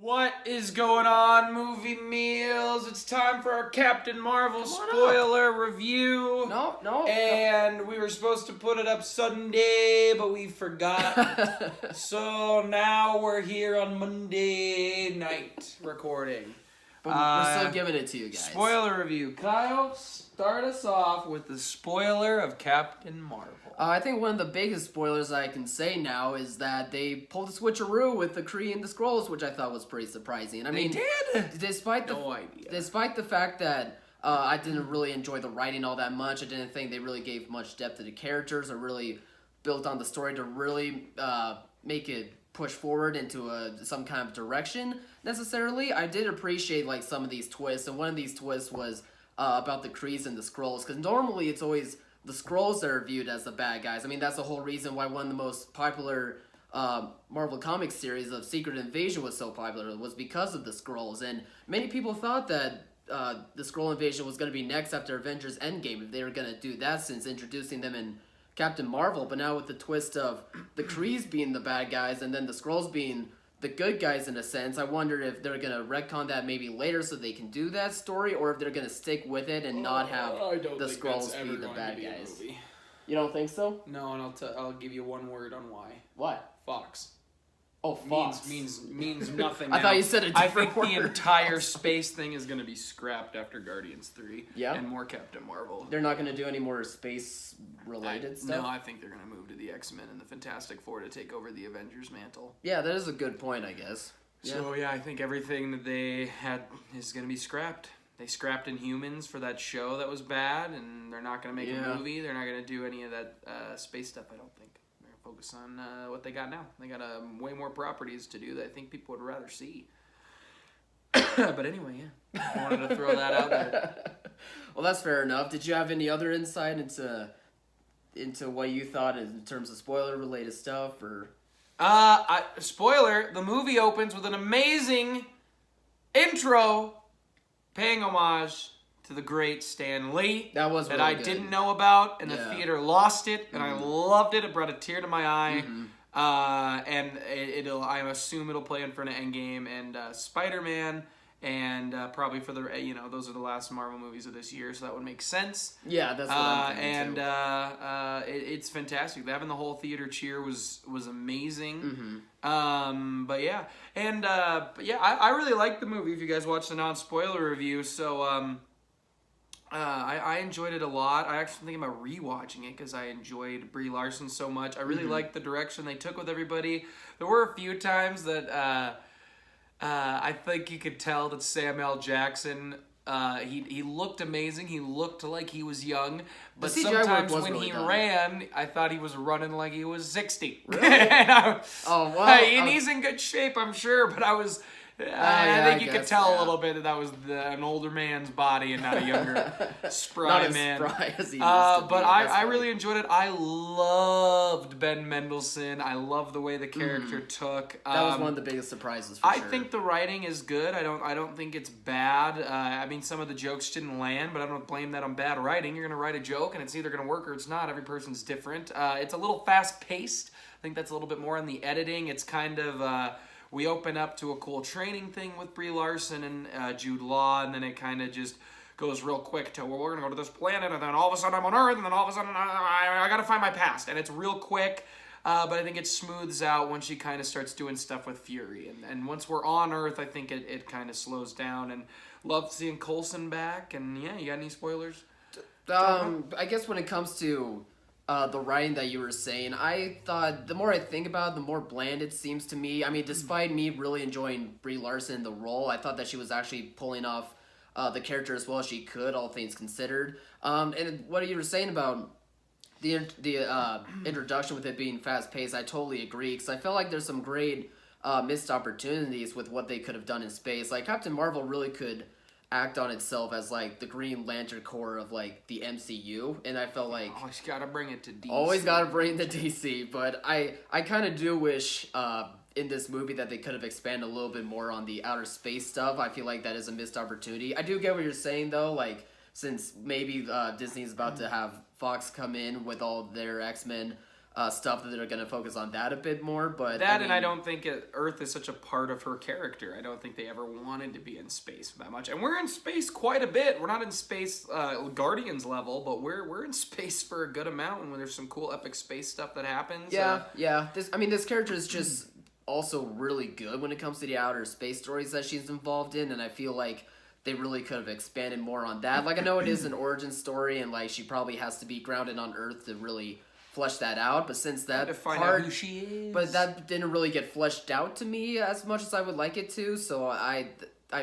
What is going on, Movie Meals? It's time for our Captain Marvel spoiler review. No. And we were supposed to put it up Sunday, but we forgot. So now we're here on Monday night recording. But we're still giving it to you guys. Spoiler review. Kyle, start us off with the spoiler of Captain Marvel. I think one of the biggest spoilers I can say now is that they pulled a switcheroo with the Kree and the Skrulls, which I thought was pretty surprising. I mean, they did? Despite the fact that I didn't really enjoy the writing all that much, I didn't think they really gave much depth to the characters or really built on the story to really make it push forward into some kind of direction necessarily. I did appreciate like some of these twists, and one of these twists was about the Krees and the Skrulls, because normally it's always the Skrulls that are viewed as the bad guys. I mean, that's the whole reason why one of the most popular Marvel Comics series of Secret Invasion was so popular, was because of the Skrulls. And many people thought that the Skrull invasion was going to be next after Avengers Endgame, if they were going to do that, since introducing them in Captain Marvel. But now with the twist of the Krees being the bad guys and then the Skrulls being the good guys in a sense, I wonder if they're going to retcon that maybe later so they can do that story, or if they're going to stick with it and not have the Skrulls be the bad guys. You don't think so? No, and I'll give you one word on why. What? Fox. Oh, Fox. Means nothing. I thought you said a different word. I think the entire space thing is going to be scrapped after Guardians 3. Yeah. And more Captain Marvel. They're not going to do any more space-related stuff? No, I think they're going to move to the X-Men and the Fantastic Four to take over the Avengers mantle. Yeah, that is a good point, I guess. So, yeah, I think everything that they had is going to be scrapped. They scrapped Inhumans for that show that was bad, and they're not going to make a movie. They're not going to do any of that space stuff, I don't think. Focus on what they got now. They got way more properties to do that I think people would rather see. But anyway, yeah. I wanted to throw that out there. Well, that's fair enough. Did you have any other insight into what you thought in terms of spoiler-related stuff? Or spoiler, the movie opens with an amazing intro paying homage to the great Stan Lee. That was really I good. Didn't know about, and the theater lost it, and I loved it. It brought a tear to my eye. And I assume it'll play in front of Endgame and Spider-Man, and probably for the those are the last Marvel movies of this year, so that would make sense. Yeah, that's what I'm thinking too. It's fantastic. Having the whole theater cheer was amazing. But yeah, and I really liked the movie. If you guys watched the non-spoiler review, so I enjoyed it a lot. I actually thinking about rewatching it because I enjoyed Brie Larson so much. I really liked the direction they took with everybody. There were a few times that I think you could tell that Samuel Jackson, he looked amazing. He looked like he was young. But sometimes when he ran, I thought he was running like he was 60. Really? And he's in good shape, I'm sure, but I was... I think you could tell a little bit that was an older man's body and not a younger, spry man. Not as spry as he used to be. But I really enjoyed it. I loved Ben Mendelsohn. I love the way the character took. That was one of the biggest surprises for sure. I think the writing is good. I don't think it's bad. I mean, some of the jokes didn't land, but I don't blame that on bad writing. You're going to write a joke, and it's either going to work or it's not. Every person's different. It's a little fast-paced. I think that's a little bit more in the editing. It's kind of... we open up to a cool training thing with Brie Larson and Jude Law, and then it kind of just goes real quick to, well, we're going to go to this planet, and then all of a sudden I'm on Earth, and then all of a sudden I got to find my past. And it's real quick, but I think it smooths out once she kind of starts doing stuff with Fury. And once we're on Earth, I think it kind of slows down. And love seeing Coulson back. And yeah, you got any spoilers? I guess when it comes to... the writing that you were saying, I thought the more I think about it, the more bland it seems to me. I mean, despite me really enjoying Brie Larson in the role, I thought that she was actually pulling off the character as well as she could, all things considered. And what you were saying about the introduction with it being fast-paced, I totally agree, because I felt like there's some great missed opportunities with what they could have done in space. Like, Captain Marvel really could act on itself as like the Green Lantern Corps of like the MCU, and I felt like always gotta bring it to DC. Always gotta bring the DC, but I kind of do wish in this movie that they could have expanded a little bit more on the outer space stuff. I feel like that is a missed opportunity. I do get what you're saying though, like since maybe Disney's about to have Fox come in with all their X-Men stuff that they're going to focus on that a bit more. But that, and I don't think Earth is such a part of her character. I don't think they ever wanted to be in space that much, and we're in space quite a bit. We're not in space Guardians level, but we're in space for a good amount, and when there's some cool epic space stuff that happens. Yeah. This character is just also really good when it comes to the outer space stories that she's involved in, and I feel like they really could have expanded more on that. Like, I know it is an origin story, and like she probably has to be grounded on Earth to really flesh that out. But since that to find part, out who she is, but that didn't really get fleshed out to me as much as I would like it to. So I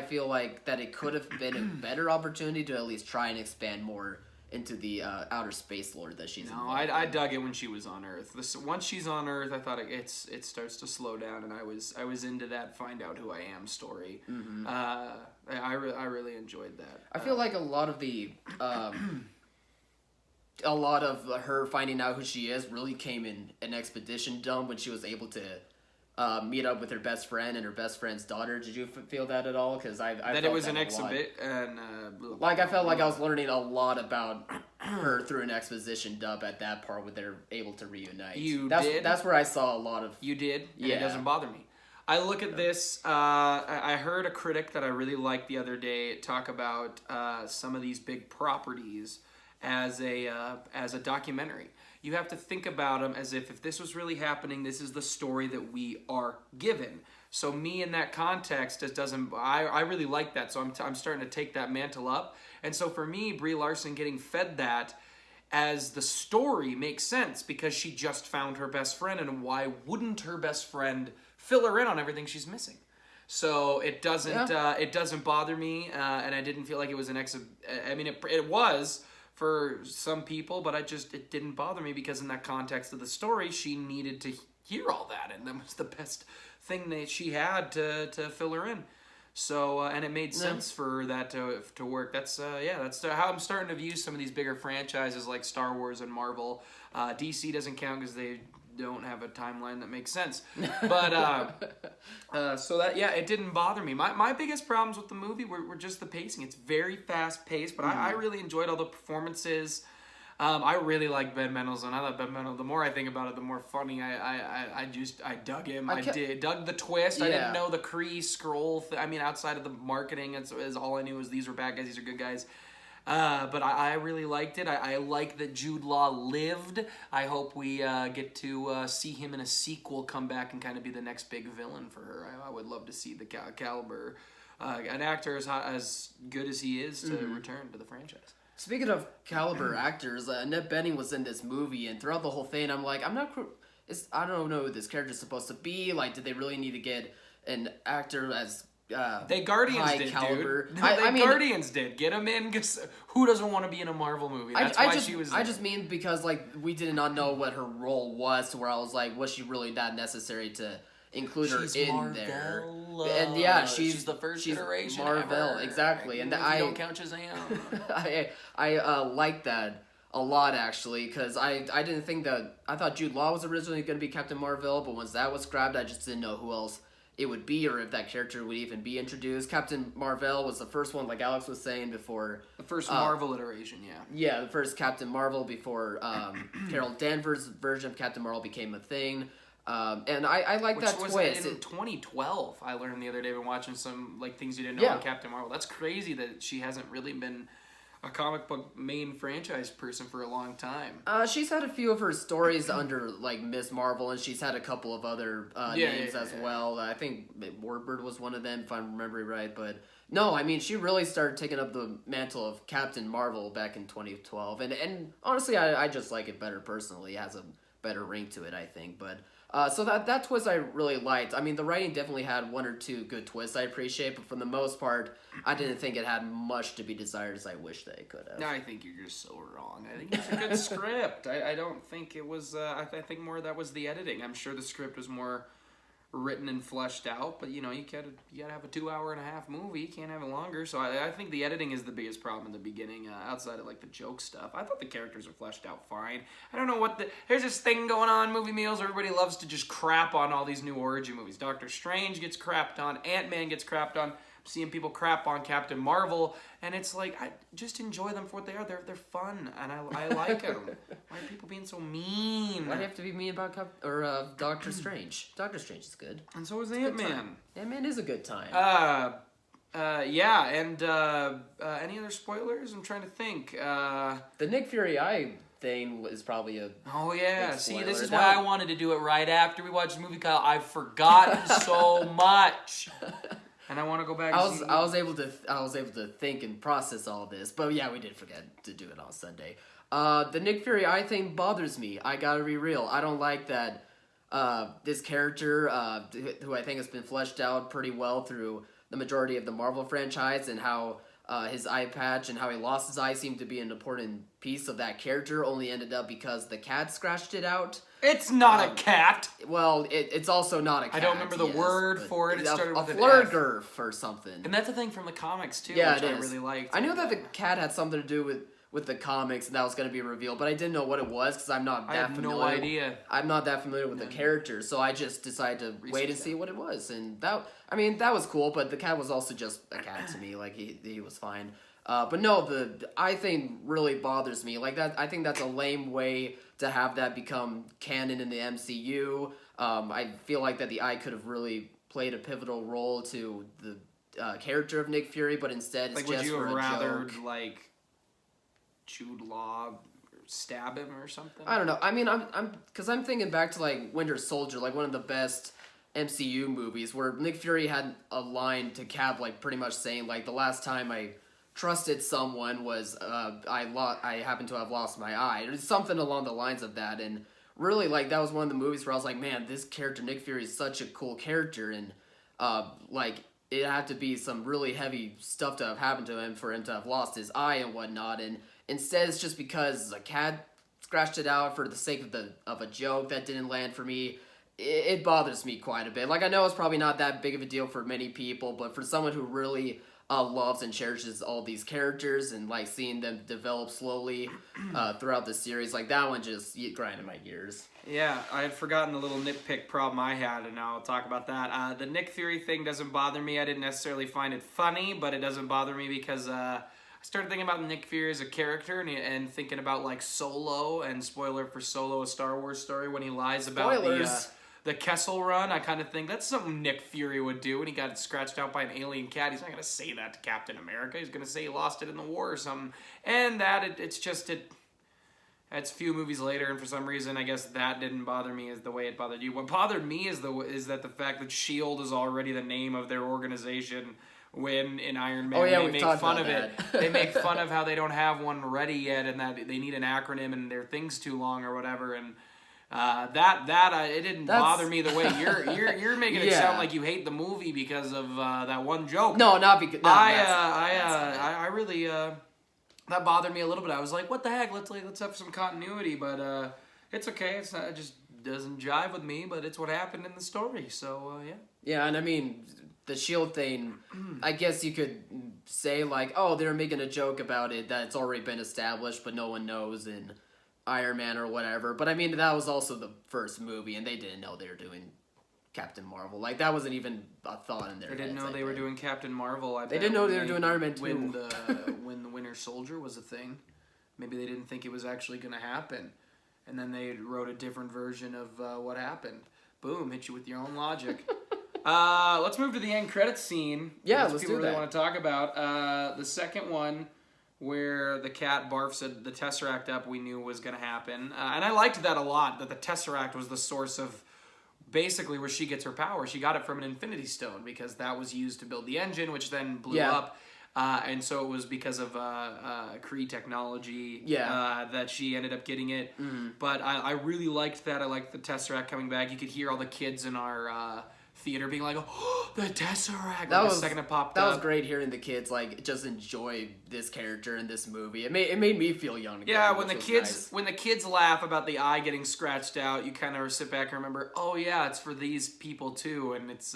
feel like that it could have been a better opportunity to at least try and expand more into the outer space lore that she's. No, I dug it when she was on Earth. Once she's on Earth, I thought it starts to slow down, and I was into that find out who I am story. Mm-hmm. I really enjoyed that. I feel like a lot of the a lot of her finding out who she is really came in an expedition dump when she was able to meet up with her best friend and her best friend's daughter. Did you feel that at all? Because I that felt it was that an a exhibit and like I felt like I was learning a lot about her through an exposition dub at that part where they're able to reunite. That's where I saw a lot of. You did, and Yeah. it doesn't bother me. I look at this. I heard a critic that I really liked the other day talk about some of these big properties as a documentary. You have to think about them as if this was really happening, this is the story that we are given. So me in that context, it doesn't. I really like that. So I'm starting to take that mantle up. And so for me, Brie Larson getting fed that as the story makes sense because she just found her best friend, and why wouldn't her best friend fill her in on everything she's missing? So it doesn't bother me, and I didn't feel like it was an I mean, it was for some people, but it didn't bother me because in that context of the story, she needed to hear all that, and that was the best thing that she had to fill her in. So and it made sense for that to work. That's how I'm starting to view some of these bigger franchises like Star Wars and Marvel. DC doesn't count because they don't have a timeline that makes sense. But so that it didn't bother me. My biggest problems with the movie were just the pacing. It's very fast paced, but I really enjoyed all the performances. I really like Ben Mendelsohn. I love Ben Mendelsohn. The more I think about it, the more funny I dug him. I dug the twist. Yeah. I didn't know the Kree scroll. I mean, outside of the marketing, it's all I knew was these were bad guys, these are good guys. But I really liked it. I like that Jude Law lived. I hope we get to see him in a sequel come back and kind of be the next big villain for her. I would love to see the caliber, an actor as good as he is to return to the franchise. Speaking of caliber actors, Annette Bening was in this movie, and throughout the whole thing, I'm like, I don't know who this character's supposed to be. Like, did they really need to get an actor as they Guardians high did, caliber? Dude. I mean, Guardians did. Get him in. Who doesn't want to be in a Marvel movie? That's why she was there. I just mean because like we did not know what her role was, to where I was like, was she really that necessary to include her in Marvel. there? And yeah, she's the first iteration Marvel, ever. exactly. And if I you don't count Shazam. I like that a lot actually, because I didn't think that. I thought Jude Law was originally going to be Captain Marvel, but once that was grabbed, I just didn't know who else it would be, or if that character would even be introduced. Captain Marvel was the first one, like Alex was saying before. The first Marvel iteration, yeah. Yeah, the first Captain Marvel before Carol Danvers' version of Captain Marvel became a thing. And I like that was twist. In 2012, I learned the other day when watching some things you didn't know on Captain Marvel. That's crazy that she hasn't really been a comic book main franchise person for a long time. She's had a few of her stories under like Miss Marvel, and she's had a couple of other names as well. I think Warbird was one of them, if I'm remembering right. But no, I mean she really started taking up the mantle of Captain Marvel back in 2012, and honestly, I just like it better personally. It has a better ring to it, I think. But so that twist I really liked. I mean, the writing definitely had one or two good twists I appreciate, but for the most part, I didn't think it had much to be desired as I wish that it could have. No, I think you're just so wrong. I think it's a good script. I don't think it was. I think more that was the editing. I'm sure the script was more written and fleshed out, but you gotta have a 2.5-hour movie. You can't have it longer. So I think the editing is the biggest problem in the beginning. Outside of like the joke stuff, I thought the characters were fleshed out fine. I don't know there's this thing going on movie meals. Everybody loves to just crap on all these new origin movies. Doctor Strange gets crapped on. Ant-Man gets crapped on. seeing people crap on Captain Marvel, and it's like, I just enjoy them for what they are. They're fun, and I like them. Why are people being so mean? Why do you have to be mean about Doctor Strange? Doctor Strange is good. And so is Ant-Man. Ant-Man is a good time. Yeah, and any other spoilers? I'm trying to think. The Nick Fury eye thing is probably a Oh yeah, big see, spoiler. this is why I wanted to do it right after we watched the movie, Kyle. I've forgotten so much, and I want to go back. I was able to think and process all this, but yeah, we did forget to do it on Sunday. The Nick Fury eye thing bothers me. I gotta be real. I don't like that. This character, who I think has been fleshed out pretty well through the majority of the Marvel franchise, and how his eye patch and how he lost his eye seemed to be an important piece of that character, only ended up because the cat scratched it out. It's not a cat. Well, it's also not a cat. I don't remember the word for it. It started with a an flurgerf or something. And that's a thing from the comics too, Yeah, which it I is. really liked. I knew that the cat had something to do with the comics, and that was going to be revealed, but I didn't know what it was because I'm not I that have familiar. no idea. I'm not that familiar with the character, so I just decided to wait and see what it was, and that was cool. But the cat was also just a cat to me. Like he was fine. But no, the eye thing really bothers me. Like that, I think that's a lame way to have that become canon in the MCU. I feel like that the eye could have really played a pivotal role to the character of Nick Fury, but instead it's Like, would just you for have a rather joke. like Jude Law stab him or something? I don't know. I mean, I'm thinking back to like Winter Soldier, like one of the best MCU movies, where Nick Fury had a line to Cap, like pretty much saying like, the last time I trusted someone was I happened to have lost my eye, or something along the lines of that. And really, like, that was one of the movies where I was like, man, this character Nick Fury is such a cool character, and like, it had to be some really heavy stuff to have happened to him for him to have lost his eye and whatnot. And instead, it's just because a cat scratched it out for the sake of a joke that didn't land for me. It bothers me quite a bit. Like, I know it's probably not that big of a deal for many people, but for someone who really loves and cherishes all these characters, and like seeing them develop slowly throughout the series, like, that one just grinded my gears. Yeah, I had forgotten the little nitpick problem I had, and now I'll talk about that. The Nick Fury thing doesn't bother me. I didn't necessarily find it funny, but it doesn't bother me because I started thinking about Nick Fury as a character, and thinking about like Solo, and spoiler for Solo, a Star Wars story, when he lies about Spoilers. the Kessel Run. I kind of think that's something Nick Fury would do when he got scratched out by an alien cat. He's not going to say that to Captain America. He's going to say he lost it in the war or something. And that, it's a few movies later, and for some reason, I guess that didn't bother me as the way it bothered you. What bothered me is that the fact that S.H.I.E.L.D. is already the name of their organization, when in Iron Man they make fun of it. They make fun of how they don't have one ready yet, and that they need an acronym, and their thing's too long or whatever. And it didn't bother me the way you're making it sound like you hate the movie because of that one joke. No, not because. No, I really that bothered me a little bit. I was like, what the heck? Let's have some continuity, but it's okay. It's not, it just doesn't jive with me. But it's what happened in the story. So yeah. Yeah, and I mean, the S.H.I.E.L.D. thing, I guess you could say like, oh, they're making a joke about it that's already been established, but no one knows in Iron Man or whatever. But I mean, that was also the first movie, and they didn't know they were doing Captain Marvel. Like, that wasn't even a thought in their heads. They didn't know they were doing Captain Marvel. They didn't know they were doing Iron Man 2. When the Winter Soldier was a thing. Maybe they didn't think it was actually going to happen. And then they wrote a different version of what happened. Boom, hit you with your own logic. Let's move to the end credits scene. Yeah, let's do people really that. want to talk about. The second one, where the cat barfs the Tesseract up, we knew was going to happen. And I liked that a lot, that the Tesseract was the source of basically where she gets her power. She got it from an Infinity Stone, because that was used to build the engine, which then blew up. And so it was because of Kree technology that she ended up getting it. Mm-hmm. But I really liked that. I liked the Tesseract coming back. You could hear all the kids in our theater being like, oh, the Tesseract. That like was the second it popped That up. was great hearing the kids like just enjoy this character in this movie. It made me feel young again. Yeah, which was nice. when the kids laugh about the eye getting scratched out, you kind of sit back and remember, oh yeah, it's for these people too, and it's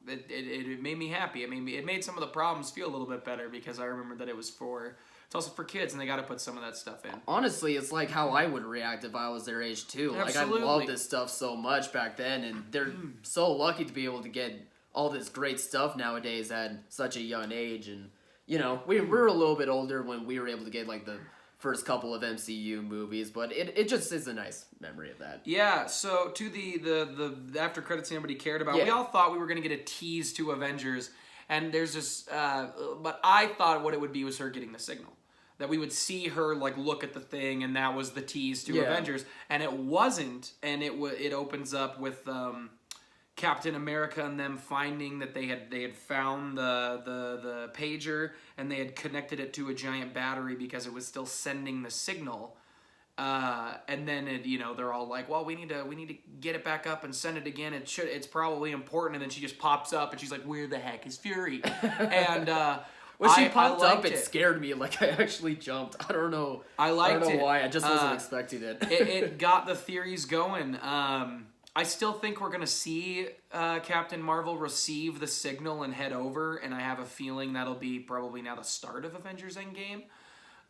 it made me happy. It made some of the problems feel a little bit better, because I remember that it's also for kids, and they got to put some of that stuff in. Honestly, it's like how I would react if I was their age too. Absolutely. Like, I loved this stuff so much back then, and they're so lucky to be able to get all this great stuff nowadays at such a young age, and we were a little bit older when we were able to get like the first couple of MCU movies, but it just is a nice memory of that. Yeah, so to the after credits nobody cared about, Yeah. we all thought we were going to get a tease to Avengers, and there's this, but I thought what it would be was her getting the signal. That we would see her like look at the thing, and that was the tease to Yeah. Avengers, and it wasn't, and it opens up with Captain America and them finding that they had found the pager, and they had connected it to a giant battery because it was still sending the signal. And then they're all like, well, we need to get it back up and send it again. It's probably important. And then she just pops up and she's like, where the heck is Fury? And when she popped up, liked it scared me. Like I actually jumped. I don't know. I liked don't know it. why. I just wasn't expecting it. it got the theories going. I still think we're going to see Captain Marvel receive the signal and head over, and I have a feeling that'll be probably now the start of Avengers Endgame.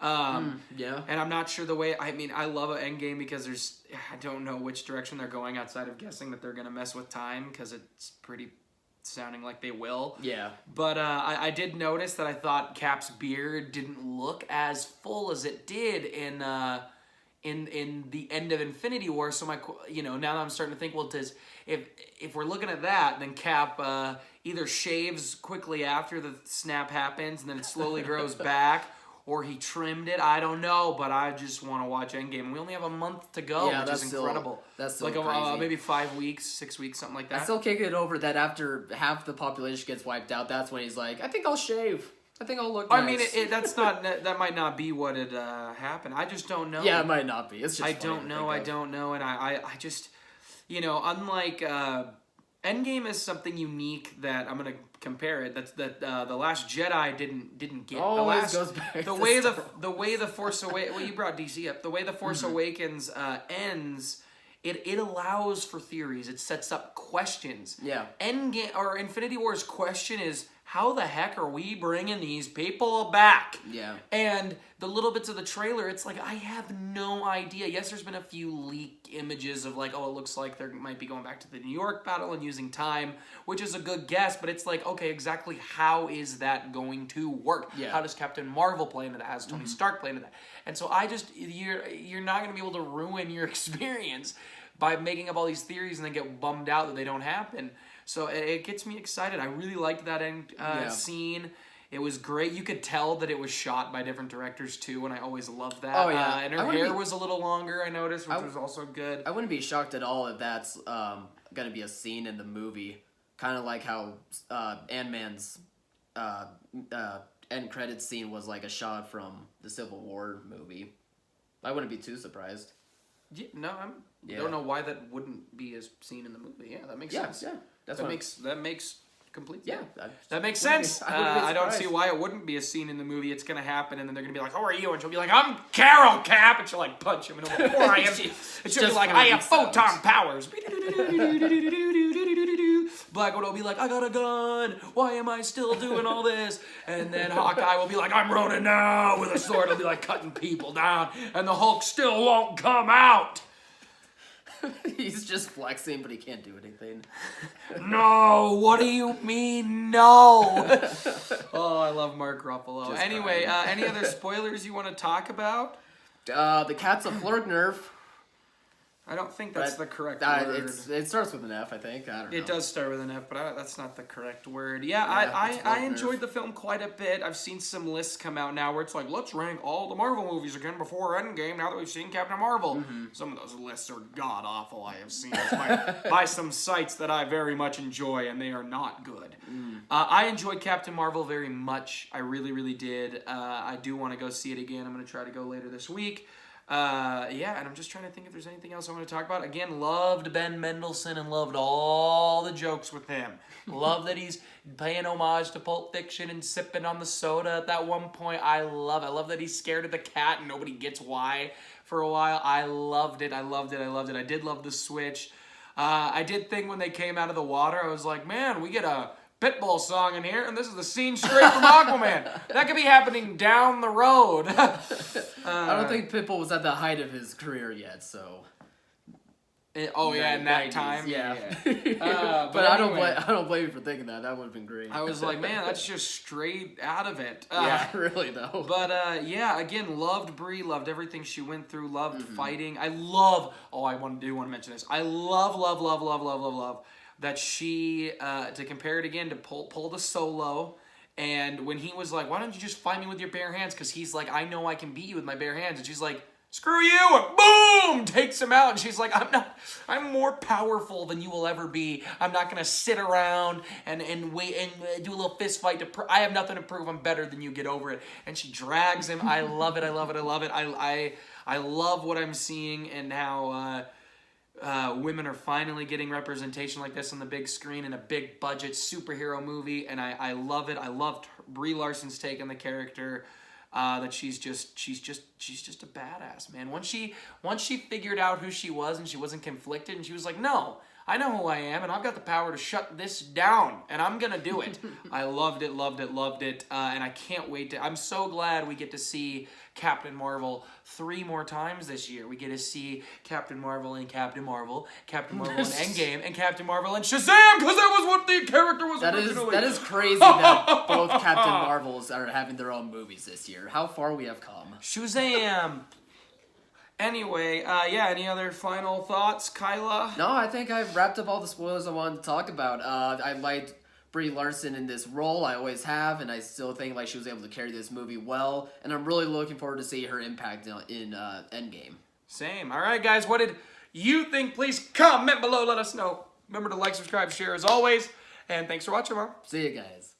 Yeah. And I'm not sure I love Endgame because I don't know which direction they're going outside of guessing that they're going to mess with time, because it's pretty sounding like they will. Yeah. But I did notice that I thought Cap's beard didn't look as full as it did in the end of Infinity War. So now that I'm starting to think, well, if we're looking at that, then Cap either shaves quickly after the snap happens and then it slowly grows back, or he trimmed it. I don't know, but I just want to watch Endgame. We only have a month to go, which is incredible. That's still like crazy. Maybe 5 weeks, 6 weeks, something like that. I still can't get over that after half the population gets wiped out, that's when he's like, I think I'll shave. I think I'll look nice. I mean, that might not be what it happened. I just don't know. Yeah, it might not be. It's just I funny don't to know. think of. And I just, unlike Endgame is something unique that I'm gonna compare it. That the Last Jedi didn't get. Always goes back the to way Star the way the Force Awakens. Well, you brought DC up. The way the Force Awakens ends. It allows for theories. It sets up questions. Yeah. Endgame or Infinity War's question is, how the heck are we bringing these people back? Yeah. And the little bits of the trailer, it's like, I have no idea. Yes, there's been a few leaked images of like, oh, it looks like they might be going back to the New York battle and using time, which is a good guess, but it's like, okay, exactly how is that going to work? Yeah. How does Captain Marvel play into that? How does Tony Stark play into that? And so you're not going to be able to ruin your experience by making up all these theories and then get bummed out that they don't happen. So it gets me excited. I really liked that end scene. It was great. You could tell that it was shot by different directors too, and I always loved that. Oh, yeah. And her hair was a little longer, I noticed, which was also good. I wouldn't be shocked at all if that's going to be a scene in the movie. Kind of like how Ant-Man's end credits scene was like a shot from the Civil War movie. I wouldn't be too surprised. Yeah, no, I don't know why that wouldn't be a scene in the movie. Yeah, that makes sense. Yeah, That makes complete sense. Yeah, That makes sense. I don't see why it wouldn't be a scene in the movie. It's gonna happen, and then they're gonna be like, "Who are you?" And she'll be like, "I'm Carol Cap," and she'll like punch him, and he'll be like, "I am." And she'll be just like, gonna "I have make photon sounds. powers." Black Widow will be like, "I got a gun. Why am I still doing all this?" And then Hawkeye will be like, "I'm Ronin now," with a sword. He'll be like cutting people down, and the Hulk still won't come out. He's just flexing, but he can't do anything. No, what do you mean, no? Oh, I love Mark Ruffalo. Just Anyway, crying. any other spoilers you want to talk about? The cat's a Flurgnerf. I don't think that's the correct word. word. It starts with an F, I think. I don't know. It does start with an F, but that's not the correct word. Yeah, it's I Flurgnerf. enjoyed the film quite a bit. I've seen some lists come out now where it's like, let's rank all the Marvel movies again before Endgame now that we've seen Captain Marvel. Mm-hmm. Some of those lists are god-awful, I have seen by some sites that I very much enjoy, and they are not good. I enjoyed Captain Marvel very much. I really, really did. I do want to go see it again. I'm going to try to go later this week. And I'm just trying to think if there's anything else I want to talk about. Again, loved Ben Mendelsohn and loved all the jokes with him. Love that he's paying homage to Pulp Fiction and sipping on the soda at that one point. I love that he's scared of the cat and nobody gets why for a while. I loved it. I did love the switch. I did think when they came out of the water, I was like, man, we get a Pitbull song in here, and this is the scene straight from Aquaman. That could be happening down the road. I don't think Pitbull was at the height of his career yet, so Oh yeah, in that time. Yeah. But I anyway. don't blame you for thinking that. That would have been great. I was like, man, that's just straight out of it. Yeah, really though. But yeah, again, loved Brie, loved everything she went through, loved fighting. I love. Oh, I want to mention this. I love that she to compare it again to pull the Solo. And when he was like, why don't you just fight me with your bare hands? Because he's like, I know I can beat you with my bare hands. And she's like, screw you, and boom, takes him out. And she's like, I'm more powerful than you will ever be. I'm not gonna sit around and wait and do a little fist fight I have nothing to prove. I'm better than you. Get over it. And she drags him. I love it. I love what I'm seeing and how women are finally getting representation like this on the big screen in a big budget superhero movie, and I love it. I loved Brie Larson's take on the character. That she's just a badass, man. Once she figured out who she was and she wasn't conflicted and she was like, no, I know who I am and I've got the power to shut this down and I'm gonna do it. I loved it, and I can't wait to. I'm so glad we get to see Captain Marvel 3 more times this year. We get to see Captain Marvel in Captain Marvel, Captain Marvel in Endgame, and Captain Marvel in Shazam, because that was what the character was originally. That is crazy that both Captain Marvels are having their own movies this year. How far we have come. Shazam! Anyway, yeah, any other final thoughts, Kyla? No, I think I've wrapped up all the spoilers I wanted to talk about. I liked Brie Larson in this role. I always have, and I still think like she was able to carry this movie well. And I'm really looking forward to see her impact in Endgame. Same. All right, guys, what did you think? Please comment below. Let us know. Remember to like, subscribe, share as always. And thanks for watching, Mom. See you guys.